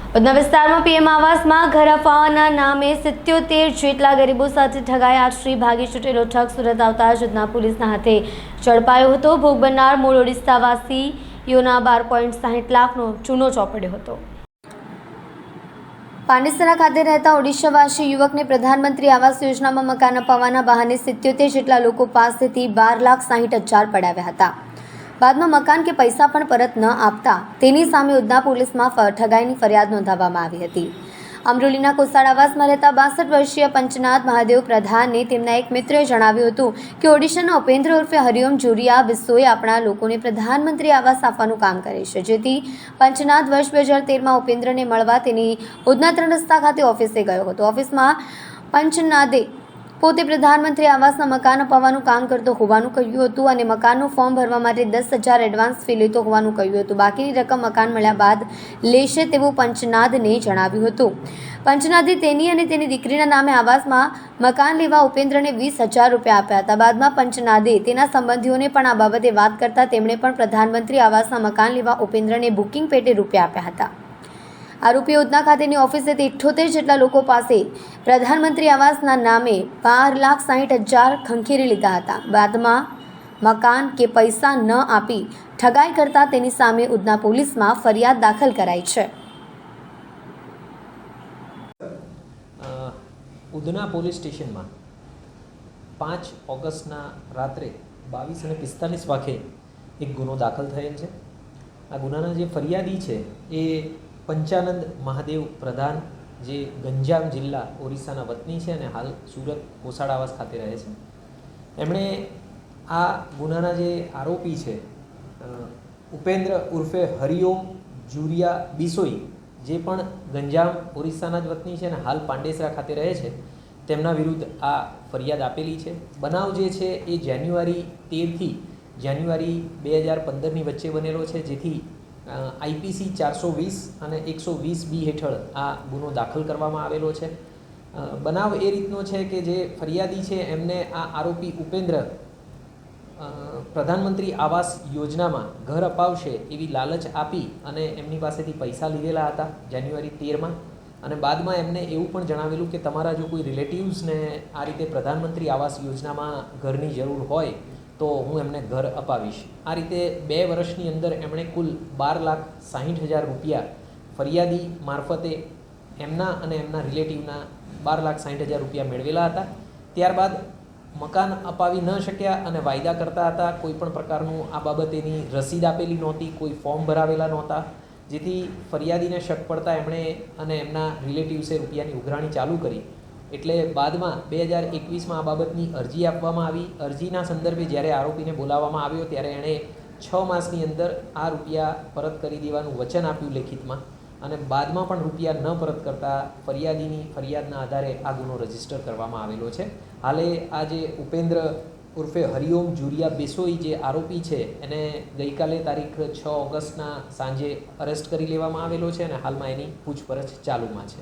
ઉધના વિસ્તારમાં પીએમ આવાસમાં ઘર અપાવવાના નામે 77 જેટલા ગરીબો સાથે ઠગાઈ આશરે ભાગી છૂટેલો ઠગ સુરત આવતા જ ઉધના પોલીસના હાથે ઝડપાયો હતો। ભોગ બનનાર મૂળ ઓડિશાવાસીઓના 12.60 લાખનો ચૂનો ચોપડ્યો હતો। પાંડેસરા ખાતે રહેતા ઓડિશાવાસી યુવકને પ્રધાનમંત્રી આવાસ યોજનામાં મકાન અપાવવાના બહાને 77 જેટલા લોકો પાસેથી 12,60,000 પડાવ્યા હતા। બાદમાં મકાન કે પૈસા પણ પરત ન આપતા તેની સામે ઉધના પોલીસમાં ઠગાઈની ફરિયાદ નોંધાવવામાં આવી હતી। અમરોલીના કોસાડ આવાસમાં રહેતા 62 વર્ષીય પંચનાથ મહાદેવ પ્રધાનને તેમના એક મિત્રએ જણાવ્યું હતું કે ઓડિશાના ઉપેન્દ્ર ઉર્ફે હરિઓમ જુરિયા બિસોઈ આપણા લોકોને પ્રધાનમંત્રી આવાસ આપવાનું કામ કરે છે, જેથી પંચનાથ વર્ષ 2013માં ઉપેન્દ્રને મળવા તેની ઉધના 3 રસ્તા ખાતે ઓફિસે ગયો હતો। ઓફિસમાં પંચનાથે પોતે પ્રધાનમંત્રી આવાસના મકાન અપાવવાનું કામ કરતો હોવાનું કહ્યું હતું અને મકાનનું ફોર્મ ભરવા માટે 10,000 એડવાન્સ ફી લેતો હોવાનું કહ્યું હતું। બાકીની રકમ મકાન મળ્યા બાદ લેશે તેવું પંચનાથને જણાવ્યું હતું। પંચનાથે તેની અને તેની દીકરીના નામે આવાસમાં મકાન લેવા ઉપેન્દ્રને 20,000 રૂપિયા આપ્યા હતા। બાદમાં પંચનાથે તેના સંબંધીઓને પણ આ બાબતે વાત કરતા તેમણે પણ પ્રધાનમંત્રી આવાસના મકાન લેવા ઉપેન્દ્રને બુકિંગ પેટે રૂપિયા આપ્યા હતા। આરોપીઓ ઉધના ખાતેની ઓફિસે 78 જેટલા લોકો પાસે પ્રધાનમંત્રી આવાસના નામે 12,60,000 ખંખેરી લીધા હતા। બાદમાં મકાન કે પૈસા ન આપી ઠગાઈ કરતા તેની સામે ઉધના પોલીસમાં ફરિયાદ દાખલ કરાઈ છે। ઉધના પોલીસ સ્ટેશનમાં 5 ઓગસ્ટના રાત્રે 22:45 વાગે એક ગુનો દાખલ થયેલ છે। આ ગુનાના જે ફરિયાદી છે એ પંચાનંદ મહાદેવ પ્રધાન, જે ગંજામ જિલ્લા ઓરિસ્સાના વતની છે અને હાલ સુરત કોસાડ આવાસ ખાતે રહે છે। એમણે આ ગુનાના જે આરોપી છે ઉપેન્દ્ર ઉર્ફે હરિઓમ જુરિયા બિસોઈ, જે પણ ગંજામ ઓરિસ્સાના જ વતની છે અને હાલ પાંડેસરા ખાતે રહે છે, તેમના વિરુદ્ધ આ ફરિયાદ આપેલી છે। બનાવ જે છે એ જાન્યુઆરી 13થી જાન્યુઆરી 2015ની વચ્ચે બનેલો છે, જેથી IPC 420 અને 120B હેઠળ આ ગુનો દાખલ કરવામાં આવેલો છે। બનાવ એ રીતનો છે કે જે ફરિયાદી છે એમને આ આરોપી ઉપેન્દ્ર પ્રધાનમંત્રી આવાસ યોજનામાં ઘર અપાવશે એવી લાલચ આપી અને એમની પાસેથી પૈસા લીધેલા હતા જાન્યુઆરી 13માં, અને બાદમાં એમને એવું પણ જણાવેલું કે તમારા જો કોઈ રિલેટિવ્સને આ રીતે પ્રધાનમંત્રી આવાસ યોજનામાં ઘરની જરૂર હોય તો હું એમને ઘર અપાવીશ। આ રીતે 2 વર્ષની અંદર એમણે કુલ 12,60,000 રૂપિયા ફરિયાદી મારફતે એમના અને એમના રિલેટિવના 12,60,000 રૂપિયા મેળવેલા હતા। ત્યારબાદ મકાન અપાવી ન શક્યા અને વાયદા કરતા હતા। કોઈ પણ પ્રકારનું આ બાબતેની રસીદ આપેલી નહોતી, કોઈ ફોર્મ ભરાવેલા નહોતા, જેથી ફરિયાદીને શક પડતા એમણે અને એમના રિલેટિવ્સે રૂપિયાની ઉઘરાણી ચાલુ કરી। એટલે બાદમાં 2021માં આ બાબતની અરજી આપવામાં આવી। અરજીના સંદર્ભે જ્યારે આરોપીને બોલાવવામાં આવ્યો ત્યારે એણે 6 માસની અંદર આ રૂપિયા પરત કરી દેવાનું વચન આપ્યું લેખિતમાં, અને બાદમાં પણ રૂપિયા ન પરત કરતા ફરિયાદીની ફરિયાદના આધારે આ ગુનો રજીસ્ટર કરવામાં આવેલો છે। હાલે આ જે ઉપેન્દ્ર ઉર્ફે હરિઓમ જુરિયા બિસોઈ જે આરોપી છે એને ગઈકાલે તારીખ 6 ઓગસ્ટના સાંજે અરેસ્ટ કરી લેવામાં આવેલો છે અને હાલમાં એની પૂછપરછ ચાલુમાં છે।